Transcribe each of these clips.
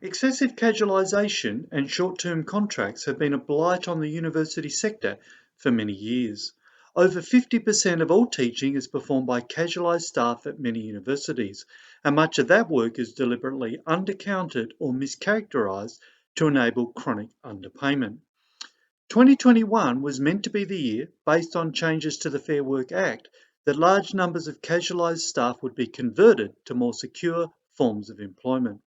Excessive casualisation and short-term contracts have been a blight on the university sector for many years. Over 50% of all teaching is performed by casualised staff at many universities, and much of that work is deliberately undercounted or mischaracterised to enable chronic underpayment. 2021 was meant to be the year, based on changes to the Fair Work Act, that large numbers of casualised staff would be converted to more secure forms of employment.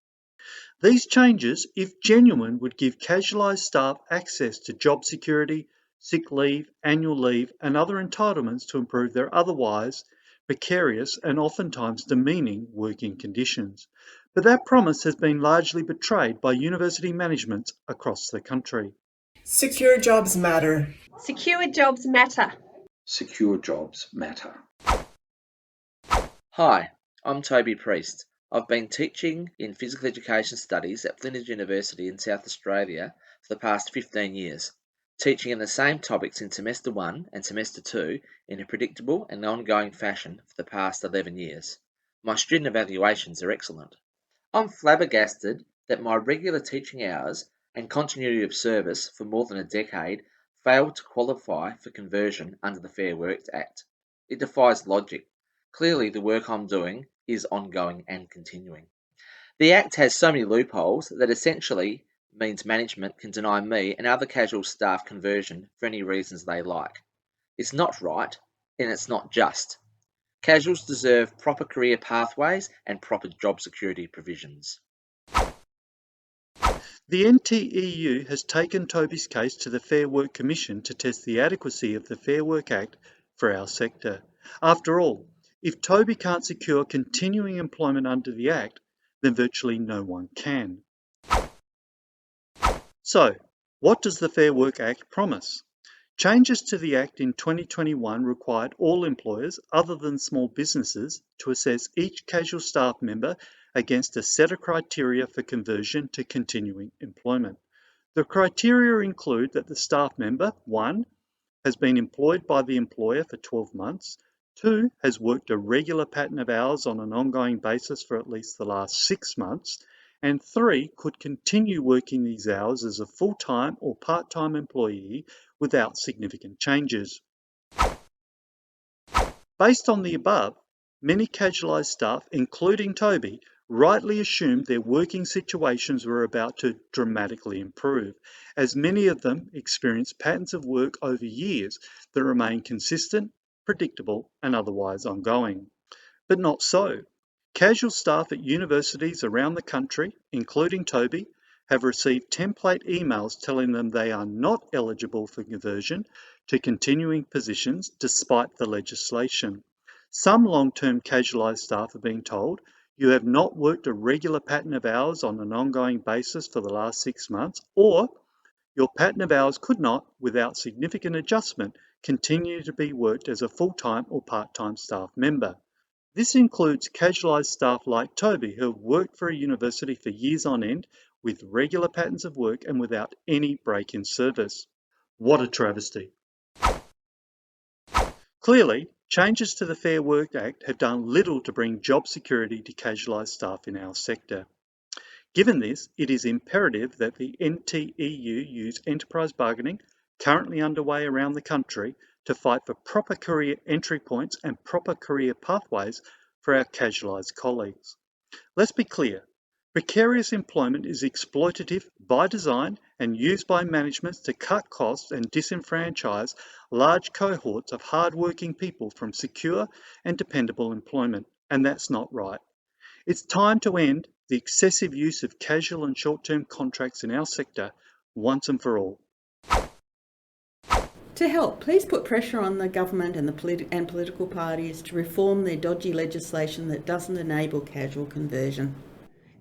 These changes, if genuine, would give casualised staff access to job security, sick leave, annual leave, and other entitlements to improve their otherwise precarious and oftentimes demeaning working conditions. But that promise has been largely betrayed by university managements across the country. Secure jobs matter. Secure jobs matter. Secure jobs matter. Hi, I'm Toby Priest. I've been teaching in physical education studies at Flinders University in South Australia for the past 15 years, teaching in the same topics in Semester 1 and Semester 2 in a predictable and ongoing fashion for the past 11 years. My student evaluations are excellent. I'm flabbergasted that my regular teaching hours and continuity of service for more than a decade failed to qualify for conversion under the Fair Work Act. It defies logic. Clearly, the work I'm doing is ongoing and continuing. The Act has so many loopholes that essentially means management can deny me and other casual staff conversion for any reasons they like. It's not right, and it's not just. Casuals deserve proper career pathways and proper job security provisions. The NTEU has taken Toby's case to the Fair Work Commission to test the adequacy of the Fair Work Act for our sector. After all, if Toby can't secure continuing employment under the Act, then virtually no one can. So, what does the Fair Work Act promise? Changes to the Act in 2021 required all employers, other than small businesses, to assess each casual staff member against a set of criteria for conversion to continuing employment. The criteria include that the staff member, 1, has been employed by the employer for 12 months, 2, has worked a regular pattern of hours on an ongoing basis for at least the last 6 months, and 3, could continue working these hours as a full-time or part-time employee without significant changes. Based on the above, many casualised staff, including Toby, rightly assumed their working situations were about to dramatically improve, as many of them experienced patterns of work over years that remain consistent, predictable, and otherwise ongoing. But not so. Casual staff at universities around the country, including Toby, have received template emails telling them they are not eligible for conversion to continuing positions despite the legislation. Some long-term casualised staff are being told, you have not worked a regular pattern of hours on an ongoing basis for the last 6 months, or your pattern of hours could not, without significant adjustment, continue to be worked as a full-time or part-time staff member. This includes casualised staff like Toby who have worked for a university for years on end with regular patterns of work and without any break in service. What a travesty. Clearly, changes to the Fair Work Act have done little to bring job security to casualised staff in our sector. Given this, it is imperative that the NTEU use enterprise bargaining, currently underway around the country, to fight for proper career entry points and proper career pathways for our casualised colleagues. Let's be clear, precarious employment is exploitative by design and used by managements to cut costs and disenfranchise large cohorts of hard-working people from secure and dependable employment, and that's not right. It's time to end the excessive use of casual and short-term contracts in our sector once and for all. To help, please put pressure on the government and political parties to reform their dodgy legislation that doesn't enable casual conversion.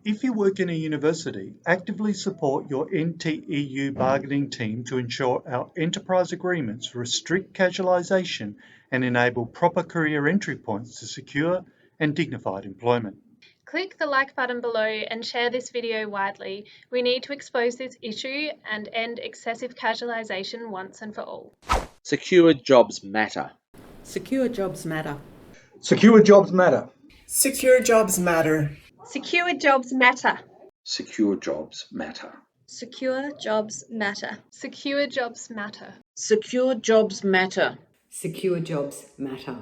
If you work in a university, actively support your NTEU bargaining team to ensure our enterprise agreements restrict casualisation and enable proper career entry points to secure and dignified employment. Click the like button below and share this video widely. We need to expose this issue and end excessive casualisation once and for all. Secure jobs matter. Secure jobs matter. Secure jobs matter. Secure jobs matter. Secure jobs matter. Secure jobs matter. Secure jobs matter. Secure jobs matter. Secure jobs matter. Secure jobs matter.